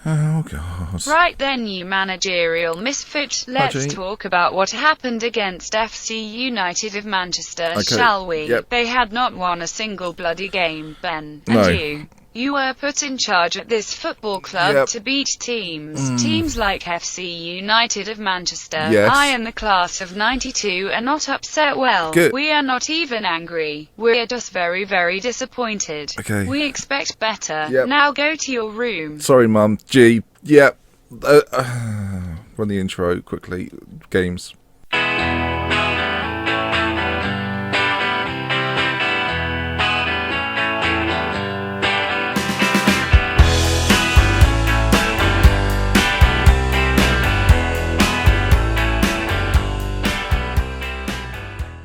Oh, God. Right then, you managerial misfit. Let's talk about what happened against FC United of Manchester, shall we? Yep. They had not won a single bloody game, Ben. No. And you were put in charge at this football club to beat teams like FC United of Manchester. Yes. I and the class of 92 are not upset. Well, Good. We are not even angry. We're just very, very disappointed. Okay. We expect better. Yep. Now go to your room. Sorry, Mum. G. Yep. Run the intro quickly. Games.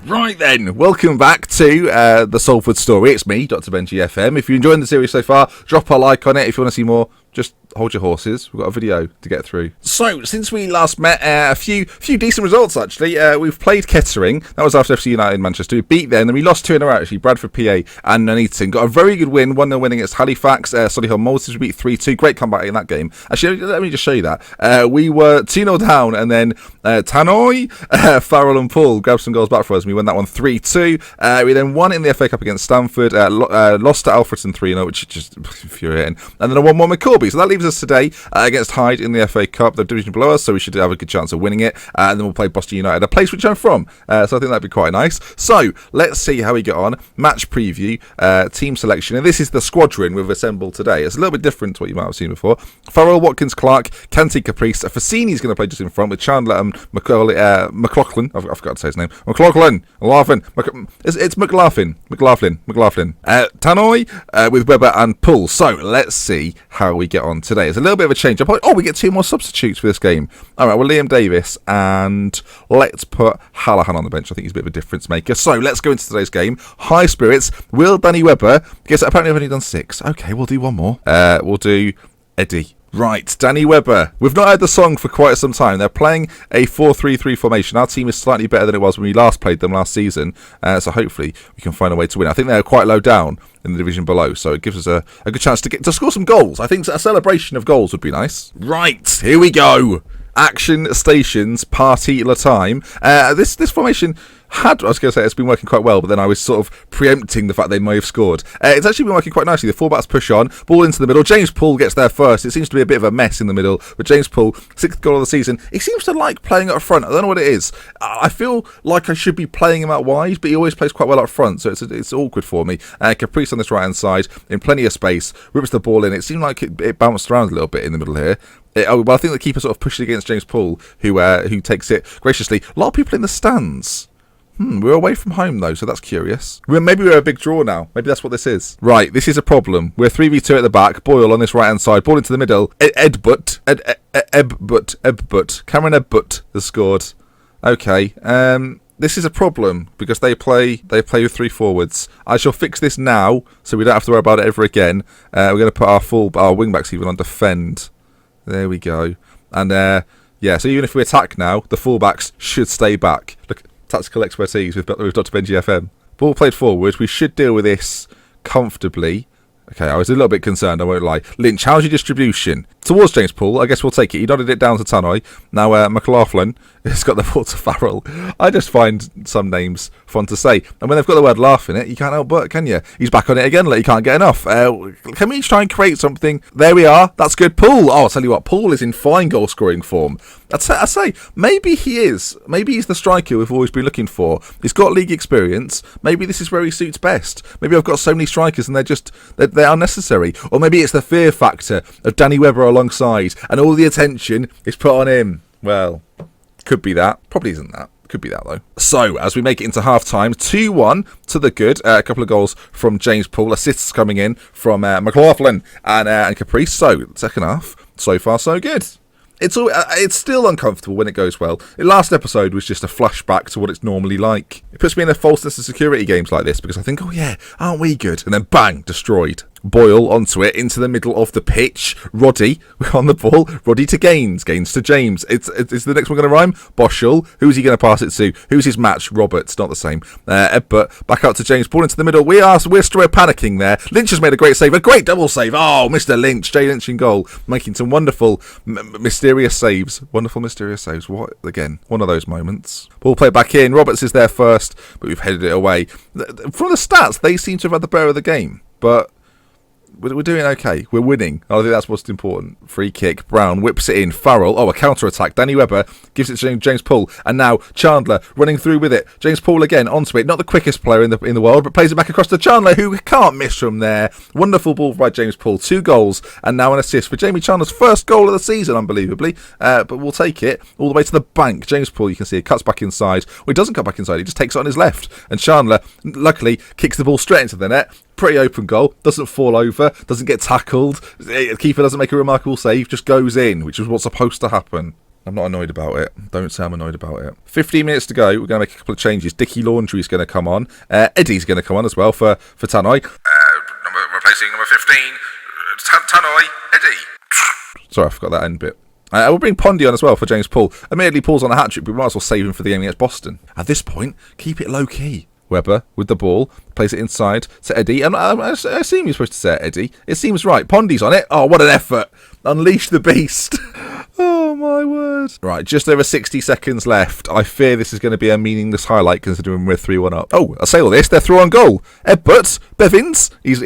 Right then, welcome back to the Salford story. It's me, Dr. Benji FM. If you're enjoying the series so far, drop a like on it. If you want to see more, just hold your horses. We've got a video to get through. So, since we last met, a few decent results, actually. We've played Kettering. That was after FC United in Manchester. We beat them, and we lost 2 in a row, actually. Bradford, PA, and Nuneaton. Got a very good win, 1-0 win against Halifax. Solihull Maltese, we beat 3-2. Great comeback in that game. Actually, let me just show you that. We were 2-0 down, and then Tannoy, Farrell and Paul grabbed some goals back for us, and we won that one 3-2. We then won in the FA Cup against Stamford, lost to Alfreton 3-0, which is just infuriating. And then a 1-1 with Corby. So that leaves us today against Hyde in the FA Cup, the division below us, so we should have a good chance of winning it. And then we'll play Boston United, a place which I'm from. So I think that'd be quite nice. So let's see how we get on. Match preview, team selection. And this is the squadron we've assembled today. It's a little bit different to what you might have seen before. Farrell, Watkins, Clark, Kanté, Caprice. Fassini's going to play just in front with Chandler and McLaughlin. I forgot to say his name. McLaughlin. It's McLaughlin. Tannoy with Webber and Poole. So let's see how we get on today. It's a little bit of a change up. Oh, we get 2 more substitutes for this game. All right, well, Liam Davis, and let's put Hallahan on the bench. I think he's a bit of a difference maker. So let's go into today's game. High spirits. Will Danny Webber? Guess apparently I've only done 6. Okay, we'll do one more. We'll do Eddie. Right, Danny Webber. We've not heard the song for quite some time. They're playing a 4-3-3 formation. Our team is slightly better than it was when we last played them last season. So hopefully we can find a way to win. I think they're quite low down in the division below, so it gives us a good chance to score some goals. I think a celebration of goals would be nice. Right, here we go. Action stations, party la time. This formation I was going to say it's been working quite well, but then I was sort of preempting the fact they may have scored. It's actually been working quite nicely. The fullbacks push on, ball into the middle. James Poole gets there first. It seems to be a bit of a mess in the middle, but James Poole, 6th goal of the season. He seems to like playing up front. I don't know what it is. I feel like I should be playing him out wide, but he always plays quite well up front, so it's awkward for me. Caprice on this right-hand side, in plenty of space, whips the ball in. It seemed like it bounced around a little bit in the middle here. But I think the keeper sort of pushes against James Poole, who takes it graciously. A lot of people in the stands. We're away from home, though, so that's curious. Maybe we're a big draw now. Maybe that's what this is. Right, this is a problem. We're 3v2 at the back. Boyle on this right-hand side. Ball into the middle. Ebbut. Cameron Ebbut has scored. Okay. This is a problem because they play with 3 forwards. I shall fix this now so we don't have to worry about it ever again. We're going to put our wing-backs even on defend. There we go. And, so even if we attack now, the full-backs should stay back. Look, tactical expertise with Dr. Benji FM. Ball played forward. We should deal with this comfortably. Okay, I was a little bit concerned, I won't lie. Lynch, how's your distribution? Towards James Poole, I guess we'll take it. He nodded it down to Tannoy. Now McLaughlin has got the ball to Farrell. I just find some names fun to say. And when they've got the word laugh in it, you can't help but, can you? He's back on it again, like you can't get enough. Can we try and create something? There we are. That's good. Poole. Oh, I'll tell you what, Poole is in fine goal-scoring form. I say, maybe he is. Maybe he's the striker we've always been looking for. He's got league experience. Maybe this is where he suits best. Maybe I've got so many strikers and they're unnecessary. Or maybe it's the fear factor of Danny Webber alongside and all the attention is put on him. Well, could be that. Probably isn't that. Could be that, though. So, as we make it into half-time, 2-1 to the good. A couple of goals from James Poole. Assists coming in from McLaughlin and Caprice. So, second half, so far so good. It's still uncomfortable when it goes well. The last episode was just a flashback to what it's normally like. It puts me in a false sense of security games like this because I think, oh yeah, aren't we good? And then bang, destroyed. Boyle onto it, into the middle of the pitch. Roddy on the ball. Roddy to Gaines. Gaines to James. Is the next one going to rhyme? Boschel. Who's he going to pass it to? Who's his match? Roberts. Not the same. But back out to James. Ball into the middle. We're still panicking there. Lynch has made a great save. A great double save. Oh, Mr. Lynch. Jay Lynch in goal. Making some wonderful, mysterious saves. Wonderful, mysterious saves. What? Again, one of those moments. Ball played back in. Roberts is there first, but we've headed it away. From the stats, they seem to have had the better of the game. But we're doing okay. We're winning. I think that's what's important. Free kick. Brown whips it in. Farrell. Oh, a counter-attack. Danny Webber gives it to James Poole. And now Chandler running through with it. James Poole again onto it. Not the quickest player in the world, but plays it back across to Chandler, who can't miss from there. Wonderful ball by James Poole. 2 goals and now an assist for Jamie Chandler's first goal of the season, unbelievably. But we'll take it all the way to the bank. James Poole, you can see, it cuts back inside. Well, he doesn't cut back inside. He just takes it on his left. And Chandler, luckily, kicks the ball straight into the net. Pretty open goal, doesn't fall over, doesn't get tackled, the keeper doesn't make a remarkable save, just goes in, which is what's supposed to happen. I'm not annoyed about it. Don't say I'm annoyed about it. 15 minutes to go. We're going to make a couple of changes. Dickie Laundry's going to come on. Eddie's going to come on as well for Tannoy. Replacing number 15, Tannoy, Eddie. Sorry, I forgot that end bit. We'll bring Pondy on as well for James Poole. Admittedly, Paul's on a hat-trick, but we might as well save him for the game against Boston. At this point, keep it low-key. Webber with the ball, plays it inside to Eddie, and I assume you're supposed to say Eddie. It seems right. Pondy's on it. Oh, what an effort. Unleash the beast. Oh, my word. Right, just over 60 seconds left. I fear this is going to be a meaningless highlight considering we're 3-1 up. Oh, I say all this. They're through on goal. Edbert, Bevins, he's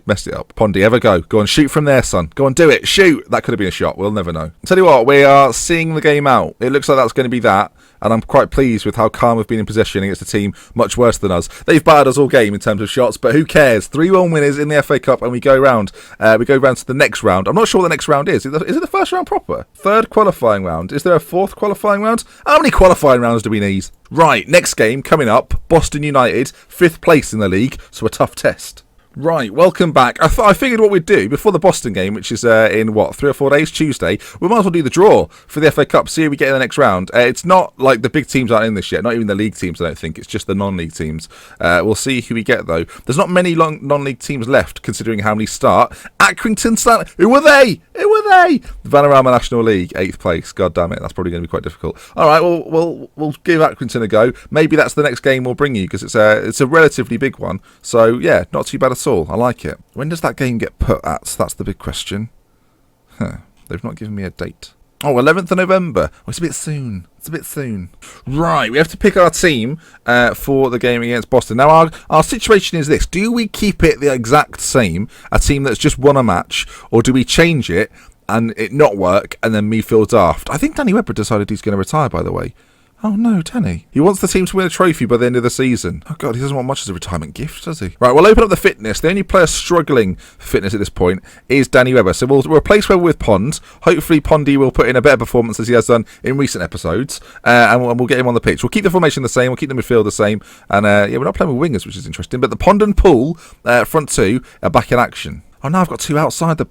messed it up. Pondy, have a go. Go on, shoot from there, son. Go on, do it. Shoot. That could have been a shot. We'll never know. Tell you what, we are seeing the game out. It looks like that's going to be that. And I'm quite pleased with how calm we've been in possession against a team much worse than us. They've battered us all game in terms of shots, but who cares? 3-1 winners in the FA Cup, and we go round. We go round to the next round. I'm not sure what the next round is. Is it the first round proper? Third qualifying round. Is there a fourth qualifying round? How many qualifying rounds do we need? Right, next game coming up. Boston United, 5th place in the league, so a tough test. Right, welcome back. I figured what we'd do before the Boston game, which is in 3 or 4 days, Tuesday, we might as well do the draw for the FA Cup, see who we get in the next round. It's not like the big teams aren't in this yet, not even the league teams, I don't think. It's just the non-league teams. We'll see who we get, though. There's not many non-league teams left, considering how many start. Accrington start. Who were they? Vanarama National League, 8th place. God damn it, that's probably going to be quite difficult. All right, we'll give Accrington a go. Maybe that's the next game we'll bring you, because it's a relatively big one. So, yeah, not too bad at all. I like it. When does that game get put at? That's the big question. They've not given me a date. Oh, 11th of November. Oh, it's a bit soon. Right, we have to pick our team for the game against Boston. Now, our situation is this. Do we keep it the exact same, a team that's just won a match, or do we change it and it not work and then me feel daft? I think Danny Webber decided he's going to retire, by the way. Oh no, Danny. He wants the team to win a trophy by the end of the season. Oh God, he doesn't want much as a retirement gift, does he? Right, we'll open up the fitness. The only player struggling for fitness at this point is Danny Webber. So we'll replace Webber with Pond. Hopefully Pondy will put in a better performance as he has done in recent episodes. And we'll get him on the pitch. We'll keep the formation the same. We'll keep the midfield the same. And yeah, we're not playing with wingers, which is interesting. But the Pond and Poole, front two, are back in action. Oh no, I've got 2 outside the...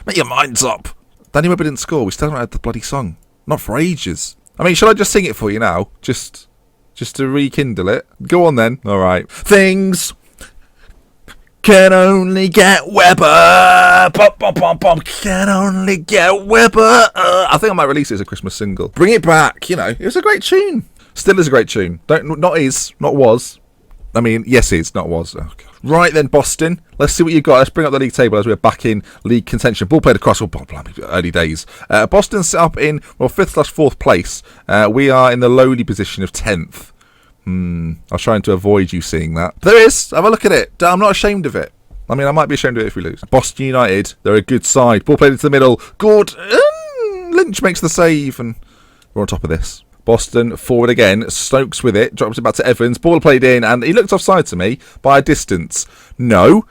Make your minds up. Danny Webber didn't score. We still haven't had the bloody song. Not for ages. I mean, shall I just sing it for you now? Just to rekindle it? Go on then. All right. Things can only get Webber. Pop, pop, pop, pop. Can only get Webber. I think I might release it as a Christmas single. Bring it back. You know, it was a great tune. Still is a great tune. Not was. I mean, yes is, not was. Oh, God. Right then, Boston. Let's see what you've got. Let's bring up the league table as we're back in league contention. Ball played across, early days. Boston set up in, 5th/4th place. We are in the lowly position of 10th. I was trying to avoid you seeing that. There is. Have a look at it. I'm not ashamed of it. I mean, I might be ashamed of it if we lose. Boston United, they're a good side. Ball played into the middle. Good. Lynch makes the save, and we're on top of this. Boston forward again. Stokes with it. Drops it back to Evans. Ball played in, and he looked offside to me by a distance. No,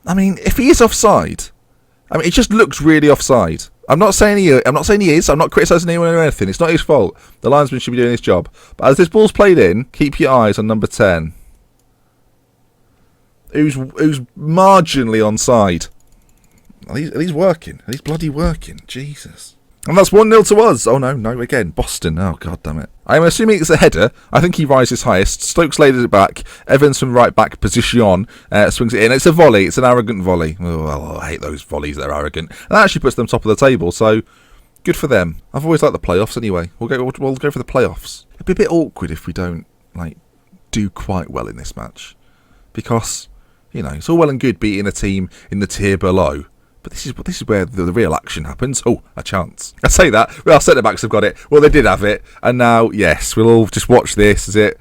I mean, if he is offside, I mean, it just looks really offside. I'm not saying he is. I'm not criticising anyone or anything. It's not his fault. The linesman should be doing his job. But as this ball's played in, keep your eyes on number 10, who's marginally onside. Are these working? Are these bloody working? Jesus. And that's 1-0 to us. Oh, no, again. Boston. Oh, God damn it. I'm assuming it's a header. I think he rises highest. Stokes laid it back. Evans from right back position swings it in. It's a volley. It's an arrogant volley. Oh, I hate those volleys. They're arrogant. And that actually puts them top of the table, so good for them. I've always liked the playoffs anyway. We'll go for the playoffs. It'd be a bit awkward if we don't, do quite well in this match. Because, it's all well and good beating a team in the tier below. But this is where the real action happens. Oh, a chance. I say that. Well, our centre-backs have got it. Well, they did have it. And now, yes, we'll all just watch this as it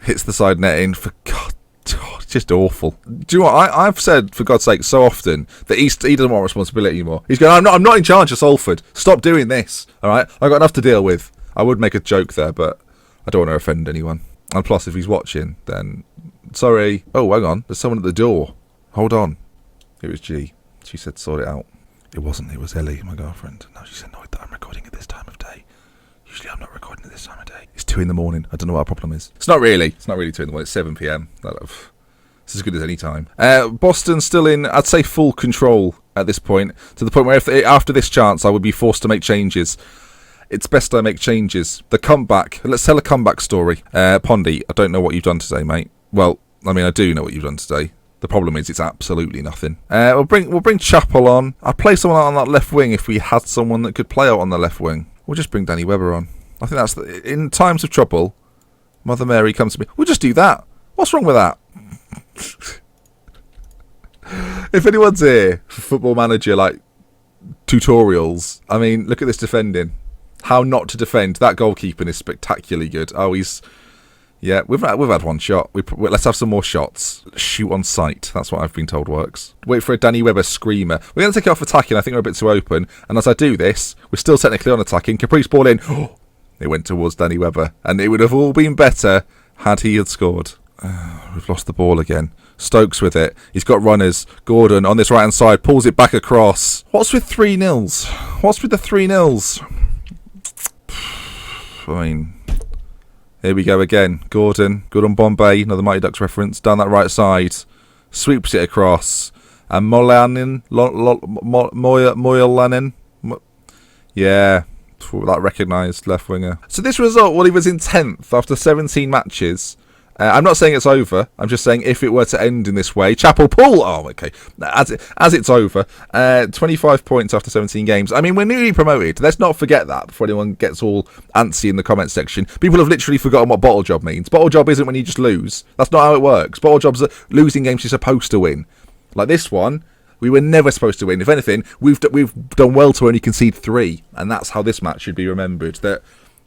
hits the side netting. For God, it's just awful. Do you know what? I've said, for God's sake, so often that he doesn't want responsibility anymore. He's going, I'm not in charge of Salford. Stop doing this. All right? I've got enough to deal with. I would make a joke there, but I don't want to offend anyone. And plus, if he's watching, then sorry. Oh, hang on. There's someone at the door. Hold on. It was G. She said sort it out. It wasn't. It was Ellie, my girlfriend. No, she's annoyed that I'm recording at this time of day. Usually I'm not recording at this time of day. It's 2 a.m. I don't know what our problem is. It's not really 2 a.m. It's 7 p.m. It's as good as any time. Boston's still in, I'd say, full control at this point. To the point where after this chance I would be forced to make changes. It's best I make changes. The comeback. Let's tell a comeback story. Pondy, I don't know what you've done today, mate. Well, I do know what you've done today. The problem is it's absolutely nothing. We'll bring Chappell on. I'd play someone out on that left wing if we had someone that could play out on the left wing. We'll just bring Danny Webber on. I think that's in times of trouble. Mother Mary comes to me. We'll just do that. What's wrong with that? If anyone's here for Football Manager tutorials, look at this defending. How not to defend. That goalkeeping is spectacularly good. Oh, yeah, we've had one shot. Let's have some more shots. Shoot on sight. That's what I've been told works. Wait for a Danny Webber screamer. We're going to take it off attacking. I think we're a bit too open. And as I do this, we're still technically on attacking. Caprice ball in. Oh, it went towards Danny Webber. And it would have all been better had he had scored. We've lost the ball again. Stokes with it. He's got runners. Gordon on this right-hand side. Pulls it back across. What's with 3-0s? What's with the 3-0s? Here we go again. Gordon. Good on Bombay. Another Mighty Ducks reference. Down that right side. Sweeps it across. And Molanin. Yeah. That recognised left winger. So this result, well, he was in 10th after 17 matches. I'm not saying it's over. I'm just saying if it were to end in this way. Chapel Pool. Oh, okay. As it's over. 25 points after 17 games. We're newly promoted. Let's not forget that before anyone gets all antsy in the comments section. People have literally forgotten what bottle job means. Bottle job isn't when you just lose. That's not how it works. Bottle job's losing games you're supposed to win. Like this one, we were never supposed to win. If anything, we've done well to only concede 3. And that's how this match should be remembered. That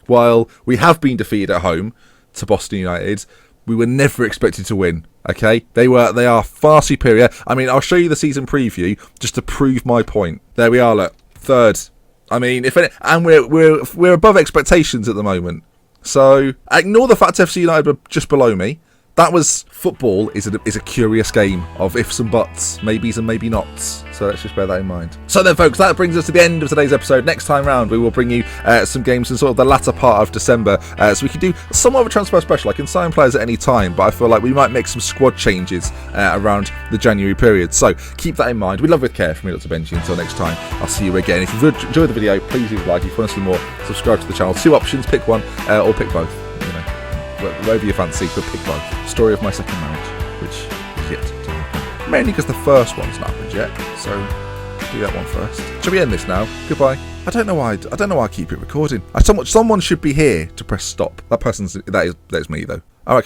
while we have been defeated at home to Boston United, we were never expected to win, okay? They are far superior. I'll show you the season preview just to prove my point. There we are, look, 3rd. And we're above expectations at the moment. So ignore the fact FC United were just below me. That was football is a curious game of ifs and buts, maybes and maybe nots. So let's just bear that in mind. So then, folks, that brings us to the end of today's episode. Next time round, we will bring you some games in sort of the latter part of December, so we can do somewhat of a transfer special. I can sign players at any time, but I feel like we might make some squad changes around the January period. So keep that in mind. We love with care from me, Dr. Benji. Until next time, I'll see you again. If you've enjoyed the video, please leave a like. If you want to see more, subscribe to the channel. 2 options, pick one or pick both. Whatever you fancy, but pick both. Story of my second marriage, which is yet to happen. Mainly because the first one's not happened yet, so do that one first. Shall we end this now? Goodbye. I don't know why I keep it recording. Someone should be here to press stop. That is me though. All right.